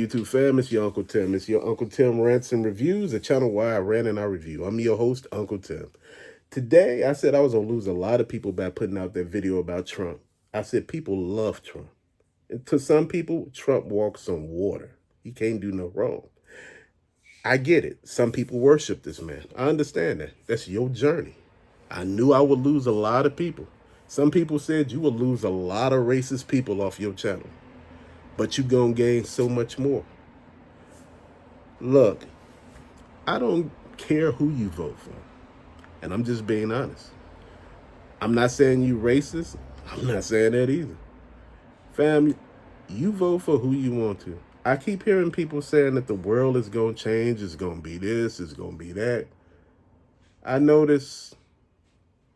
YouTube fam, it's your Uncle Tim. It's your Uncle Tim Rants and Reviews, a channel where I rant and I review. I'm your host, Uncle Tim. Today, I said I was going to lose a lot of people by putting out that video about Trump. I said people love Trump. And to some people, Trump walks on water. He can't do no wrong. I get it. Some people worship this man. I understand that. That's your journey. I knew I would lose a lot of people. Some people said you will lose a lot of racist people off your channel. But you're going to gain so much more. Look, I don't care who you vote for. And I'm just being honest. I'm not saying you racist. I'm not saying that either. Fam, you vote for who you want to. I keep hearing people saying that the world is going to change. It's going to be this. It's going to be that. I notice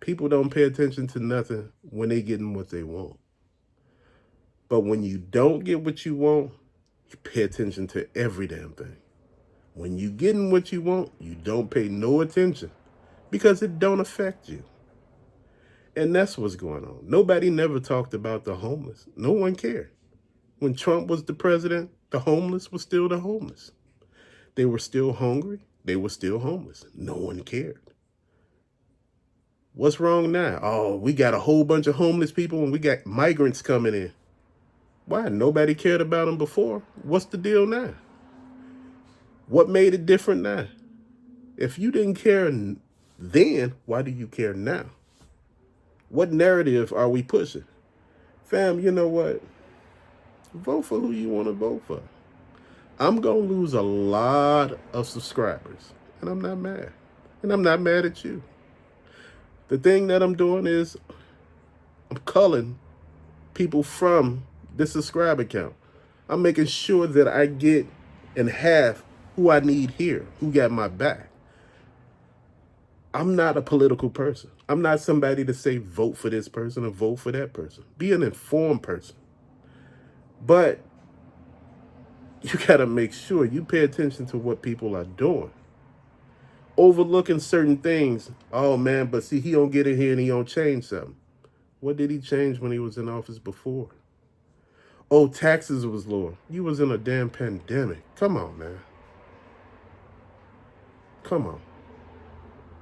people don't pay attention to nothing when they getting what they want. But when you don't get what you want, you pay attention to every damn thing. When you getting what you want, you don't pay no attention because it don't affect you. And that's what's going on. Nobody never talked about the homeless. No one cared. When Trump was the president, the homeless were still the homeless. They were still hungry. They were still homeless. No one cared. What's wrong now? Oh, we got a whole bunch of homeless people and we got migrants coming in. Why? Nobody cared about them before. What's the deal now? What made it different now? If you didn't care then, why do you care now? What narrative are we pushing? Fam, you know what? Vote for who you want to vote for. I'm going to lose a lot of subscribers, and I'm not mad. And I'm not mad at you. The thing that I'm doing is I'm culling people from the subscribe account. I'm making sure that I get and have who I need here, who got my back. I'm not a political person. I'm not somebody to say vote for this person or vote for that person. Be an informed person. But you got to make sure you pay attention to what people are doing. Overlooking certain things. Oh, man, but see, he don't get in here and he don't change something. What did he change when he was in office before? Oh, taxes was lower. You was in a damn pandemic. Come on, man. Come on.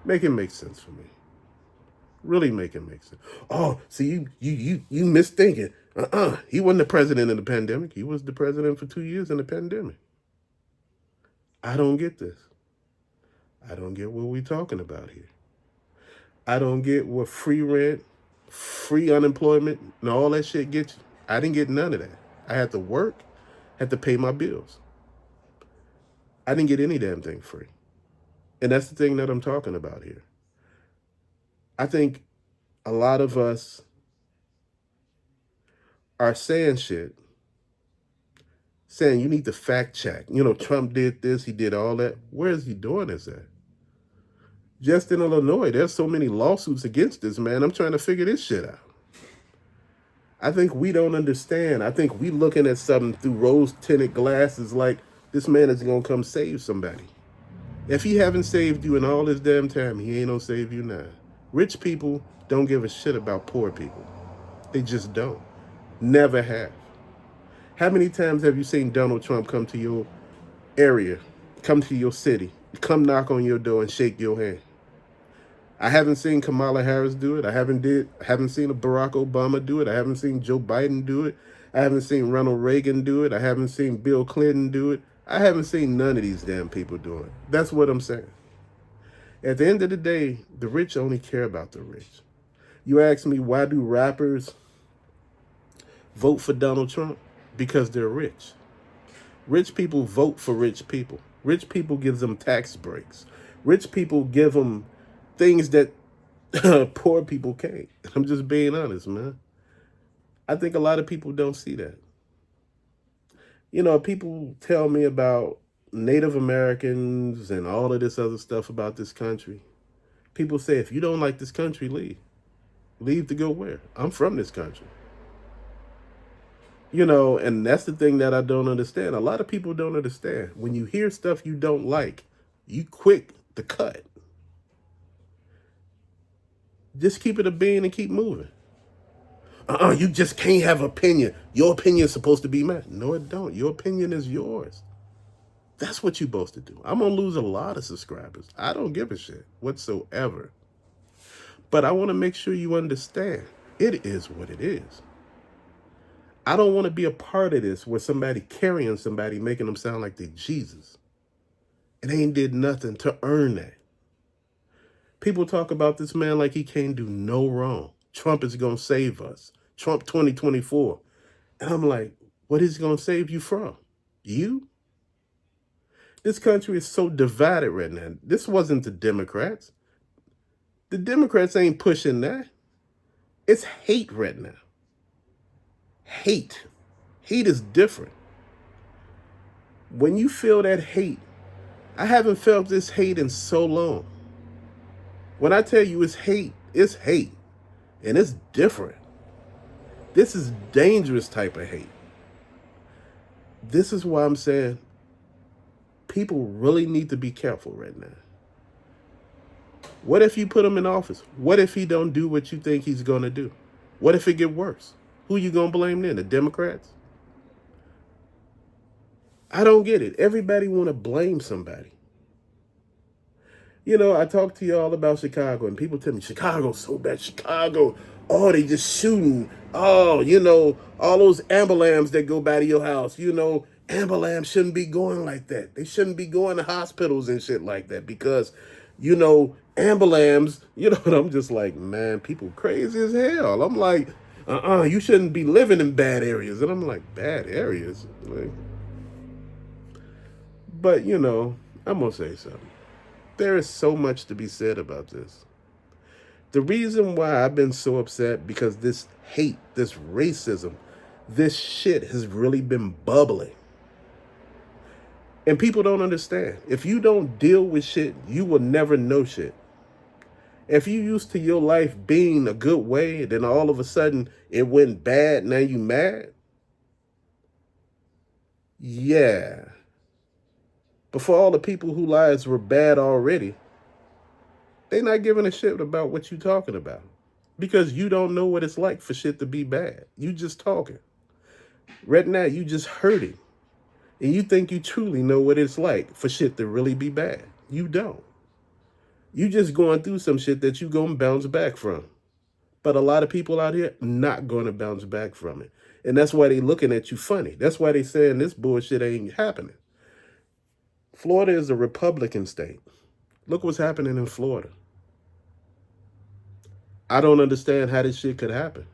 Make it make sense for me. Really make it make sense. Oh, see, you misthinking. He wasn't the president in the pandemic. He was the president for 2 years in the pandemic. I don't get this. I don't get what we're talking about here. I don't get what free rent, free unemployment, and all that shit gets you. I didn't get none of that. I had to work, had to pay my bills. I didn't get any damn thing free. And that's the thing that I'm talking about here. I think a lot of us are saying shit, saying you need to fact check. You know, Trump did this, he did all that. Where is he doing this at? Just in Illinois, there's so many lawsuits against this man. I'm trying to figure this shit out. I think we don't understand. I think we looking at something through rose-tinted glasses like this man is going to come save somebody. If he haven't saved you in all this damn time, he ain't going to save you now. Rich people don't give a shit about poor people. They just don't. Never have. How many times have you seen Donald Trump come to your area, come to your city, come knock on your door and shake your hand? I haven't seen Kamala Harris do it. I haven't seen a Barack Obama do it. I haven't seen Joe Biden do it. I haven't seen Ronald Reagan do it. I haven't seen Bill Clinton do it. I haven't seen none of these damn people do it. That's what I'm saying. At the end of the day, the rich only care about the rich. You ask me, why do rappers vote for Donald Trump? Because they're rich. Rich people vote for rich people. Rich people gives them tax breaks. Rich people give them things that poor people can't. I'm just being honest, man. I think a lot of people don't see that. You know, people tell me about Native Americans and all of this other stuff about this country. People say, if you don't like this country, leave. Leave to go where? I'm from this country. You know, and that's the thing that I don't understand. A lot of people don't understand. When you hear stuff you don't like, you quick to cut. Just keep it a bean and keep moving. You just can't have opinion. Your opinion is supposed to be mine. No, it don't. Your opinion is yours. That's what you're supposed to do. I'm going to lose a lot of subscribers. I don't give a shit whatsoever. But I want to make sure you understand. It is what it is. I don't want to be a part of this where somebody carrying somebody, making them sound like they Jesus. And they ain't did nothing to earn that. People talk about this man like he can't do no wrong. Trump is going to save us. Trump 2024. And I'm like, what is he going to save you from? You? This country is so divided right now. This wasn't the Democrats. The Democrats ain't pushing that. It's hate right now. Hate. Hate is different. When you feel that hate, I haven't felt this hate in so long. When I tell you it's hate. And it's different. This is dangerous type of hate. This is why I'm saying people really need to be careful right now. What if you put him in office? What if he don't do what you think he's going to do? What if it get worse? Who you going to blame then? The Democrats? I don't get it. Everybody want to blame somebody. You know, I talk to y'all about Chicago, and people tell me, Chicago's so bad. Chicago, oh, they just shooting. Oh, you know, all those ambulance that go by to your house. You know, ambulance shouldn't be going like that. They shouldn't be going to hospitals and shit like that because, you know, ambulance, you know, and I'm just like, man, people crazy as hell. I'm like, you shouldn't be living in bad areas. And I'm like, bad areas? Like, but, you know, I'm going to say something. There is so much to be said about this. The reason why I've been so upset because this hate, this racism, this shit has really been bubbling. And people don't understand. If you don't deal with shit, you will never know shit. If you used to your life being a good way, then all of a sudden it went bad, now you mad? Yeah. But for all the people whose lives were bad already, they not giving a shit about what you talking about. Because you don't know what it's like for shit to be bad. You just talking. Right now, you just hurting. And you think you truly know what it's like for shit to really be bad. You don't. You just going through some shit that you gonna bounce back from. But a lot of people out here not going to bounce back from it. And that's why they looking at you funny. That's why they saying this bullshit ain't happening. Florida is a Republican state. Look what's happening in Florida. I don't understand how this shit could happen.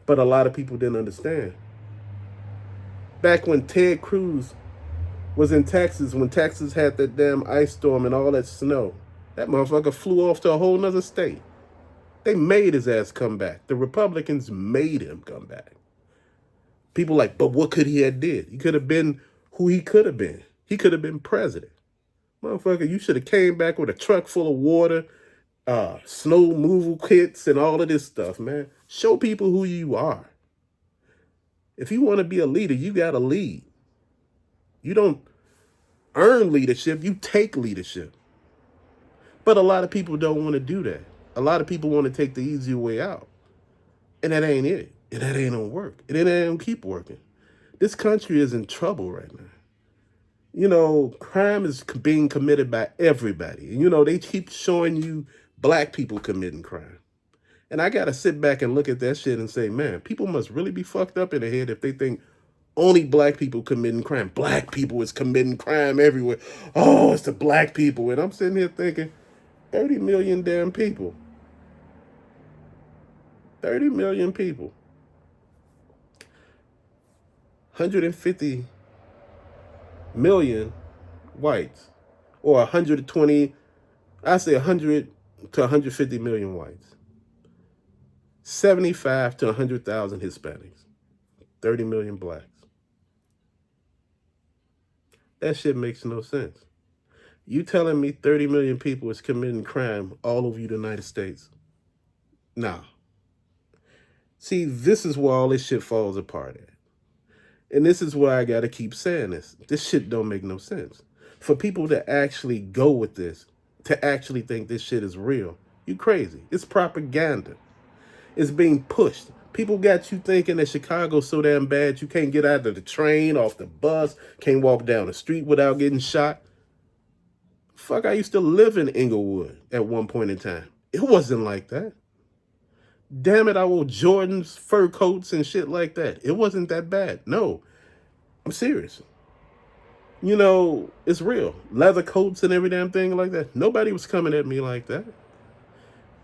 But a lot of people didn't understand. Back when Ted Cruz was in Texas, when Texas had that damn ice storm and all that snow, that motherfucker flew off to a whole nother state. They made his ass come back. The Republicans made him come back. People like, but what could he have did? He could have been who he could have been. He could have been president. Motherfucker, you should have came back with a truck full of water, snow removal kits, and all of this stuff, man. Show people who you are. If you want to be a leader, you got to lead. You don't earn leadership, you take leadership. But a lot of people don't want to do that. A lot of people want to take the easy way out. And that ain't it. And that ain't gonna work. And it ain't gonna keep working. This country is in trouble right now. You know, crime is being committed by everybody. And, you know, they keep showing you black people committing crime. And I got to sit back and look at that shit and say, man, people must really be fucked up in the head if they think only black people committing crime. Black people is committing crime everywhere. Oh, it's the black people. And I'm sitting here thinking, 30 million damn people. 30 million people. 150 million whites. Or 120, I say 100 to 150 million whites. 75 to 100,000 Hispanics. 30 million blacks. That shit makes no sense. You telling me 30 million people is committing crime all over the United States? Nah. See, this is where all this shit falls apart at. And this is why I got to keep saying this. This shit don't make no sense. For people to actually go with this, to actually think this shit is real, you crazy. It's propaganda. It's being pushed. People got you thinking that Chicago's so damn bad you can't get out of the train, off the bus, can't walk down the street without getting shot. Fuck, I used to live in Englewood at one point in time. It wasn't like that. Damn it, I wore Jordans, fur coats, and shit like that. It wasn't that bad. No, I'm serious. You know, it's real. Leather coats and every damn thing like that. Nobody was coming at me like that.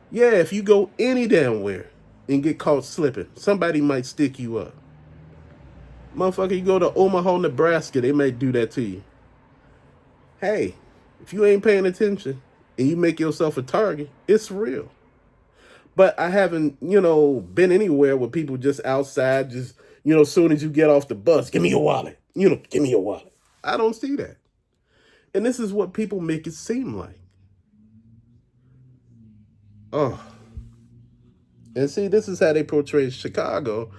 Yeah, if you go any damn where and get caught slipping, somebody might stick you up. Motherfucker, you go to Omaha, Nebraska, they might do that to you. Hey, if you ain't paying attention and you make yourself a target, it's real. But I haven't, been anywhere with people just outside, just, as soon as you get off the bus, give me your wallet. Give me your wallet. I don't see that. And this is what people make it seem like. Oh. And see, this is how they portray Chicago,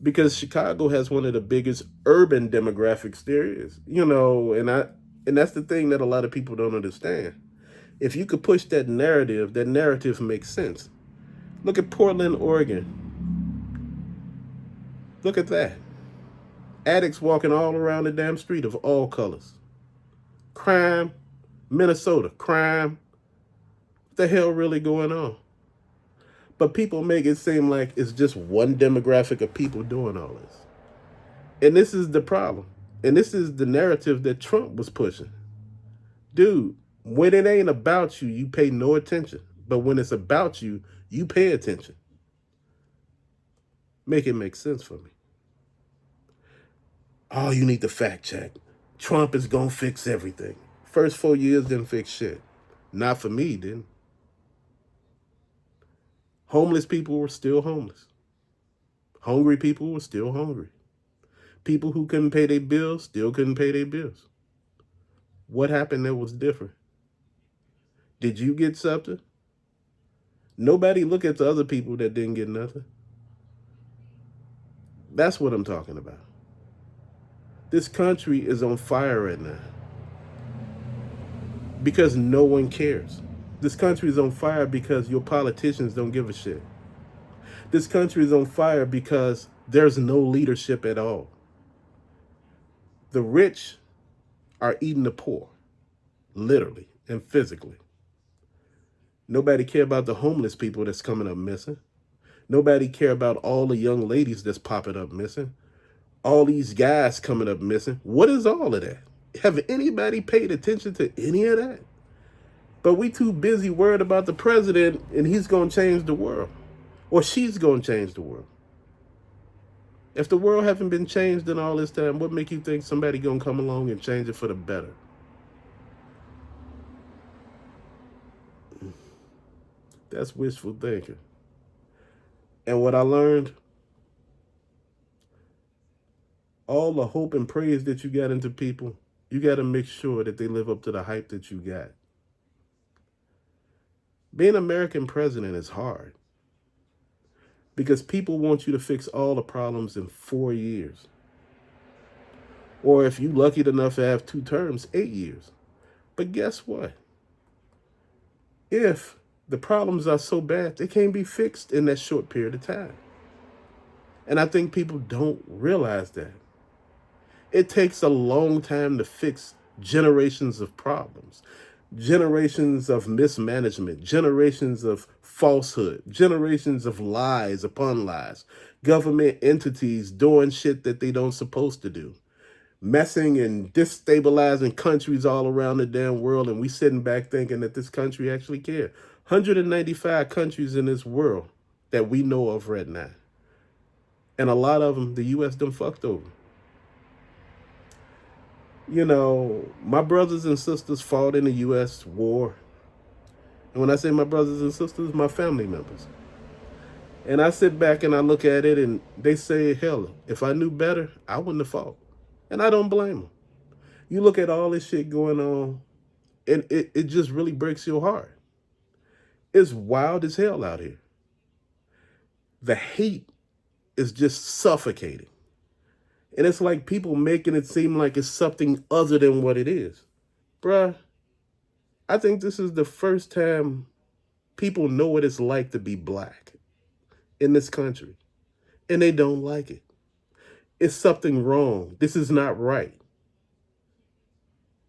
because Chicago has one of the biggest urban demographics there is. And that's the thing that a lot of people don't understand. If you could push that narrative makes sense. Look at Portland, Oregon. Look at that. Addicts walking all around the damn street of all colors. Crime, Minnesota, crime. What the hell really going on? But people make it seem like it's just one demographic of people doing all this. And this is the problem. And this is the narrative that Trump was pushing. Dude, when it ain't about you, you pay no attention. But when it's about you, you pay attention. Make it make sense for me. Oh, you need to fact check. Trump is going to fix everything. First 4 years didn't fix shit. Not for me, didn't. Homeless people were still homeless. Hungry people were still hungry. People who couldn't pay their bills still couldn't pay their bills. What happened that was different? Did you get something? Nobody look at the other people that didn't get nothing. That's what I'm talking about. This country is on fire right now because no one cares. This country is on fire because your politicians don't give a shit. This country is on fire because there's no leadership at all. The rich are eating the poor, literally and physically. Nobody care about the homeless people that's coming up missing. Nobody care about all the young ladies that's popping up missing. All these guys coming up missing. What is all of that? Have anybody paid attention to any of that? But we too busy worried about the president and he's going to change the world. Or she's going to change the world. If the world haven't been changed in all this time, what make you think somebody going to come along and change it for the better? That's wishful thinking. And what I learned, all the hope and praise that you got into people, you got to make sure that they live up to the hype that you got. Being American president is hard because people want you to fix all the problems in 4 years. Or if you're lucky enough to have 2 terms, 8 years. But guess what? If the problems are so bad, they can't be fixed in that short period of time. And I think people don't realize that. It takes a long time to fix generations of problems, generations of mismanagement, generations of falsehood, generations of lies upon lies, government entities doing shit that they don't supposed to do, messing and destabilizing countries all around the damn world, and we sitting back thinking that this country actually cares. 195 countries in this world that we know of right now. And a lot of them, the U.S. done fucked over. My brothers and sisters fought in the U.S. war. And when I say my brothers and sisters, my family members. And I sit back and I look at it and they say, hell, if I knew better, I wouldn't have fought. And I don't blame them. You look at all this shit going on and it just really breaks your heart. It's wild as hell out here. The hate is just suffocating. And it's like people making it seem like it's something other than what it is. Bruh, I think this is the first time people know what it's like to be black in this country. and they don't like it. It's something wrong. This is not right.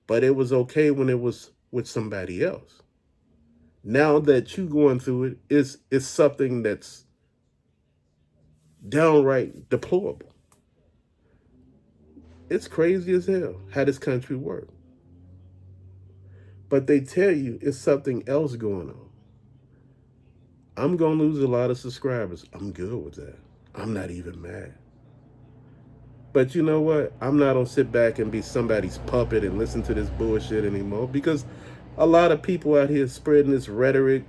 But it was okay when it was with somebody else. Now that you going through it, it's something that's downright deplorable. It's crazy as hell how this country works. But they tell you it's something else going on. I'm going to lose a lot of subscribers. I'm good with that. I'm not even mad. But you know what? I'm not going to sit back and be somebody's puppet and listen to this bullshit anymore, because a lot of people out here spreading this rhetoric,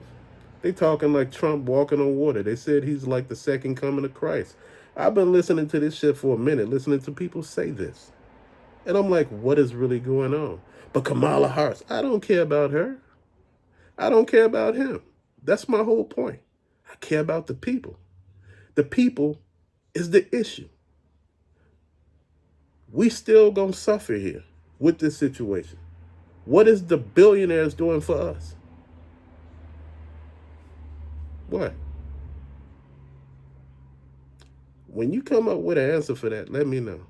they talking like Trump walking on water. They said he's like the second coming of Christ. I've been listening to this shit for a minute, listening to people say this. And I'm like, what is really going on? But Kamala Harris, I don't care about her. I don't care about him. That's my whole point. I care about the people. The people is the issue. We still gonna suffer here with this situation. What is the billionaires doing for us? What? When you come up with an answer for that, let me know.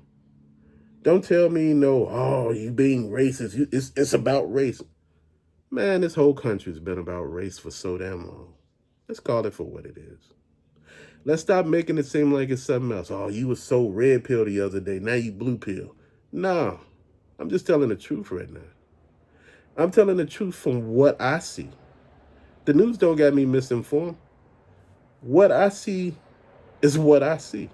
Don't tell me no, oh, you being racist. It's about race. Man, this whole country's been about race for so damn long. Let's call it for what it is. Let's stop making it seem like it's something else. Oh, you was so red pill the other day. Now you blue pill. No, I'm just telling the truth right now. I'm telling the truth from what I see. The news don't got me misinformed. What I see is what I see.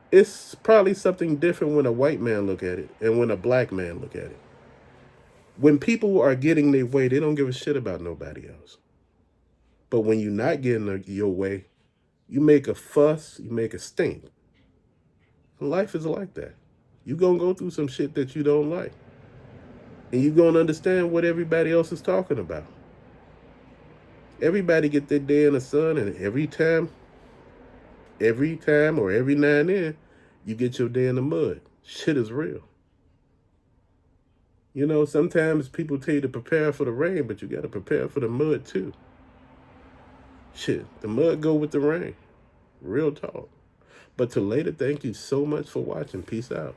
It's probably something different when a white man look at it and when a black man look at it. When people are getting their way, they don't give a shit about nobody else. But when you're not getting your way, you make a fuss, you make a stink. Life is like that. You're going to go through some shit that you don't like. And you're going to understand what everybody else is talking about. Everybody get their day in the sun, and every time or every now and then, you get your day in the mud. Shit is real. You know, sometimes people tell you to prepare for the rain, but you got to prepare for the mud too. Shit, the mud go with the rain. Real talk. But till later, thank you so much for watching. Peace out.